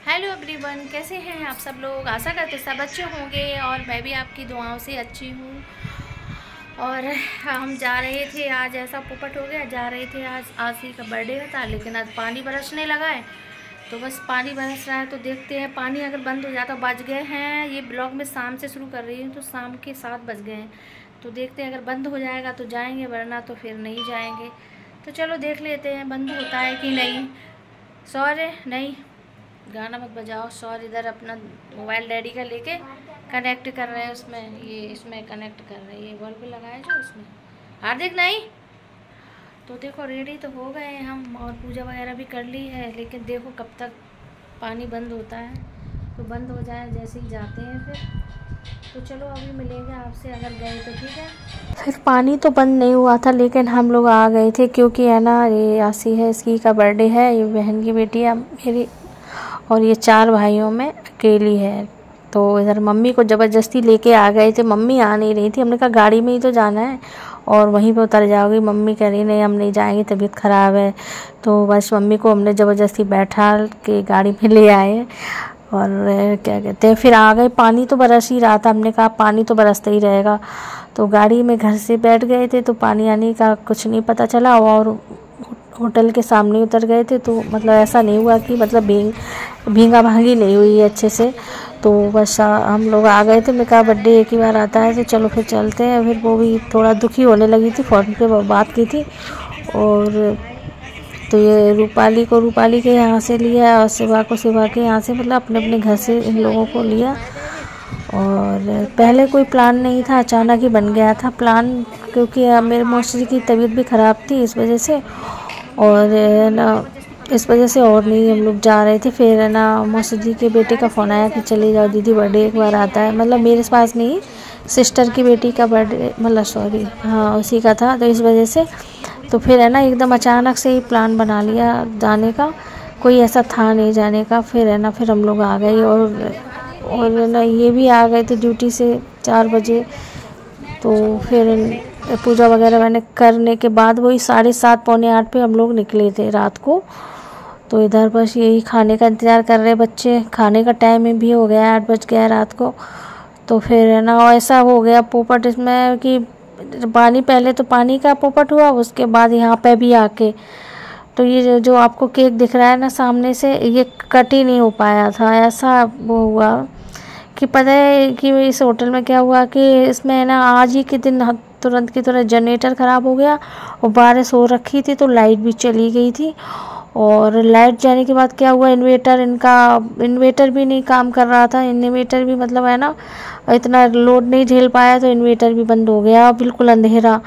Hello everyone, कैसे हैं आप सब लोग। आशा करते सब अच्छे होंगे और मैं भी आपकी दुआओं से अच्छी हूँ। और हम जा रहे थे, आज ऐसा पोपट हो गया, जा रहे थे आज आसी का बर्थडे था, लेकिन आज पानी बरसने लगा है। तो बस पानी बरस रहा है तो देखते हैं, पानी अगर बंद हो जाता। बज गए हैं, ये ब्लॉग में शाम से शुरू कर रही हूँ तो शाम के 7 बज गए हैं। तो देखते हैं, अगर बंद हो जाएगा तो जाएंगे, वरना तो फिर नहीं जाएंगे। तो चलो देख लेते हैं बंद होता है कि नहीं। सॉरी नहीं, गाना मत बजाओ। सॉरी, इधर अपना मोबाइल डैडी का लेके कनेक्ट कर रहे हैं उसमें, ये इसमें कनेक्ट कर रहे हैं, ये बल्ब लगाए जो इसमें। हार्दिक नहीं। तो देखो रेडी तो हो गए हम और पूजा वगैरह भी कर ली है, लेकिन देखो कब तक पानी बंद होता है। तो बंद हो जाए जैसे ही जाते हैं फिर। तो चलो अभी मिलेंगे आपसे, अगर गए तो ठीक है। फिर पानी तो बंद नहीं हुआ था, लेकिन हम लोग आ गए थे, क्योंकि है ना, ये आसी है, इसकी का बर्थडे है, ये बहन की बेटी है मेरी, और ये 4 भाइयों में अकेली है। तो इधर मम्मी को ज़बरदस्ती लेके आ गए थे, मम्मी आ नहीं रही थी। हमने कहा गाड़ी में ही तो जाना है और वहीं पे उतर जाओगी। मम्मी कह रही नहीं, हम नहीं जाएंगे, तबीयत ख़राब है। तो बस मम्मी को हमने ज़बरदस्ती बैठा के गाड़ी में ले आए और क्या कहते हैं, फिर आ गए। पानी तो बरस ही रहा था, हमने कहा पानी तो बरसता ही रहेगा। तो गाड़ी में घर से बैठ गए थे, तो पानी आने का कुछ नहीं पता चला और होटल के सामने उतर गए थे। तो मतलब ऐसा नहीं हुआ कि मतलब भींगा भागी नहीं हुई है अच्छे से। तो बस हम लोग आ गए थे। मैं कहा बर्थडे एक ही बार आता है, तो चलो फिर चलते हैं। फिर वो भी थोड़ा दुखी होने लगी थी, फ़ोन पे बात की थी। और तो ये रूपाली के यहाँ से लिया और शिवा के यहाँ से, मतलब अपने अपने घर से इन लोगों को लिया। और पहले कोई प्लान नहीं था, अचानक ही बन गया था प्लान, क्योंकि मेरे मौसी की तबीयत भी ख़राब थी इस वजह से। और ना इस वजह से और नहीं हम लोग जा रहे थे। फिर है ना, मौसी जी के बेटे का फ़ोन आया कि चले जाओ दीदी, बर्थडे एक बार आता है। मतलब मेरे पास नहीं, सिस्टर की बेटी का बर्थडे, मतलब सॉरी, हाँ उसी का था। तो इस वजह से तो फिर है ना, एकदम अचानक से ही प्लान बना लिया जाने का, कोई ऐसा था नहीं जाने का। फिर है ना, फिर हम लोग आ गए और ना ये भी आ गए थे ड्यूटी से 4 बजे। तो फिर पूजा वगैरह मैंने करने के बाद वही 7:30 पौने 8 पे हम लोग निकले थे रात को। तो इधर बस यही खाने का इंतज़ार कर रहे बच्चे। खाने का टाइम भी हो गया, 8 बज गया रात को। तो फिर है ना, ऐसा हो गया पोपट इसमें कि पानी, पहले तो पानी का पोपट हुआ, उसके बाद यहाँ पे भी आके तो ये जो आपको केक दिख रहा है ना सामने से, ये कट ही नहीं हो पाया था। ऐसा वो हुआ कि पता है कि इस होटल में क्या हुआ कि इसमें है ना, आज ही के दिन तुरंत की तुरंत जनरेटर ख़राब हो गया और बारिश हो रखी थी, तो लाइट भी चली गई थी। और लाइट जाने के बाद क्या हुआ, इन्वेटर भी नहीं काम कर रहा था। इन्वेटर भी मतलब है ना, इतना लोड नहीं झेल पाया, तो इन्वेटर भी बंद हो गया, बिल्कुल अंधेरा।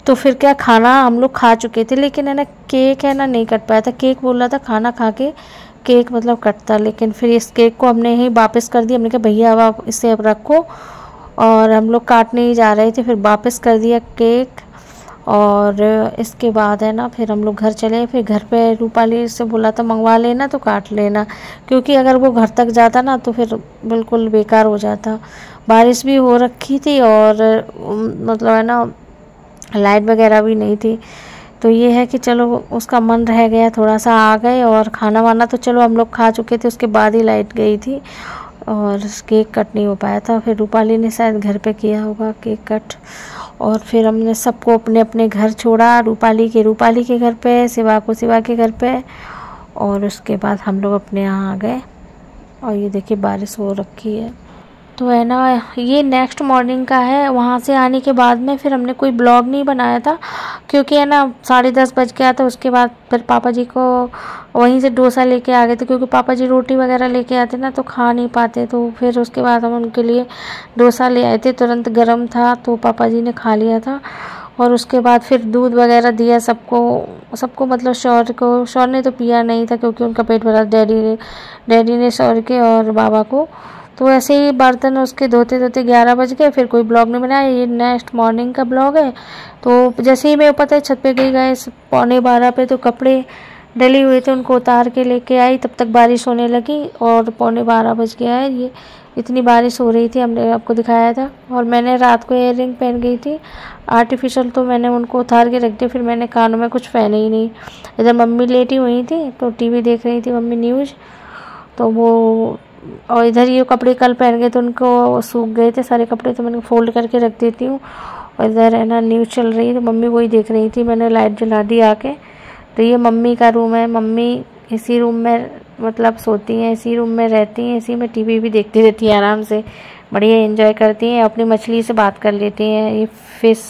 तो फिर क्या, खाना हम लोग खा चुके थे, लेकिन है ना केक है ना नहीं कट पाया था। केक बोल रहा था खाना खा के केक मतलब कटता, लेकिन फिर इस केक को हमने ही वापस कर दिया। हमने कहा भैया अब आप इसे अब रखो, और हम लोग काटने ही जा रहे थे, फिर वापस कर दिया केक। और इसके बाद है ना, फिर हम लोग घर चले। फिर घर पे रूपाली से बोला था मंगवा लेना तो काट लेना, क्योंकि अगर वो घर तक जाता ना तो फिर बिल्कुल बेकार हो जाता। बारिश भी हो रखी थी और मतलब है ना, लाइट वगैरह भी नहीं थी। तो ये है कि चलो उसका मन रह गया, थोड़ा सा आ गए। और खाना वाना तो चलो हम लोग खा चुके थे, उसके बाद ही लाइट गई थी और केक कट नहीं हो पाया था। फिर रूपाली ने शायद घर पे किया होगा केक कट। और फिर हमने सबको अपने अपने घर छोड़ा, रूपाली के घर पे, शिवा के घर पे। और उसके बाद हम लोग अपने यहाँ आ गए। और ये देखिए बारिश हो रखी है। तो है ना, ये नेक्स्ट मॉर्निंग का है। वहाँ से आने के बाद में फिर हमने कोई ब्लॉग नहीं बनाया था, क्योंकि है ना 10:30 बज गया था। उसके बाद फिर पापा जी को वहीं से डोसा लेके आ गए थे, क्योंकि पापा जी रोटी वगैरह लेके आते ना तो खा नहीं पाते। तो फिर उसके बाद हम उनके लिए डोसा ले आए थे, तुरंत गर्म था तो पापा जी ने खा लिया था। और उसके बाद फिर दूध वगैरह दिया सबको मतलब शौर ने तो पिया नहीं था, क्योंकि उनका पेट भरा। डैडी ने शौर के और बाबा को। तो ऐसे ही बर्तन उसके धोते धोते 11 बज गए। फिर कोई ब्लॉग नहीं बनाया, ये नेक्स्ट मॉर्निंग का ब्लॉग है। तो जैसे ही मैं ऊपर तक छत पे गए 12:45 पे, तो कपड़े डले हुए थे उनको उतार के लेके आई, तब तक बारिश होने लगी और 12:45 बज गया है। ये इतनी बारिश हो रही थी, हमने आपको दिखाया था। और मैंने रात को इयर रिंग पहन गई थी आर्टिफिशियल, तो मैंने उनको उतार के रख दिया। फिर मैंने कानों में कुछ पहने ही नहीं। इधर मम्मी लेटी हुई थी तो टीवी देख रही थी मम्मी न्यूज़। तो वो, और इधर ये कपड़े कल पहन गए तो उनको सूख गए थे सारे कपड़े, तो मैंने फोल्ड करके रख देती हूँ। और इधर है ना न्यूज़ चल रही है तो मम्मी वही देख रही थी, मैंने लाइट जला दी आके। तो ये मम्मी का रूम है, मम्मी इसी रूम में मतलब सोती हैं, इसी रूम में रहती हैं, इसी में टीवी भी देखती रहती है आराम से, बढ़िया एंजॉय करती हैं, अपनी मछली से बात कर लेती हैं। ये फिश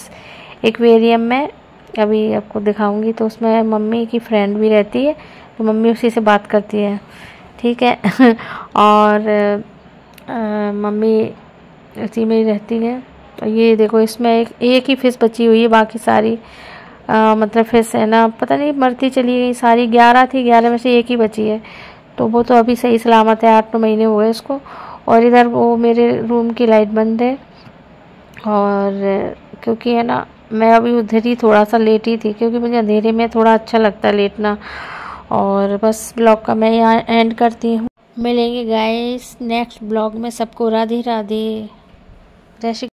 एक्वेरियम में अभी आपको दिखाऊंगी, तो उसमें मम्मी की फ्रेंड भी रहती है, तो मम्मी उसी से बात करती है, ठीक है। और मम्मी इसी में ही रहती है। तो ये देखो इसमें एक ही फिश बची हुई है, बाकी सारी मतलब फिश है ना पता नहीं मरती चली गई सारी, 11 थी, 11 में से एक ही बची है। तो वो तो अभी सही सलामत है, 8-9 महीने हुए इसको। और इधर वो मेरे रूम की लाइट बंद है, और क्योंकि है ना मैं अभी उधर ही थोड़ा सा लेटी थी, क्योंकि मुझे अंधेरे में थोड़ा अच्छा लगता है लेटना। और बस ब्लॉग का मैं यहाँ एंड करती हूँ। मिलेंगे गाइस नेक्स्ट ब्लॉग में। सबको राधे राधे, जय श्री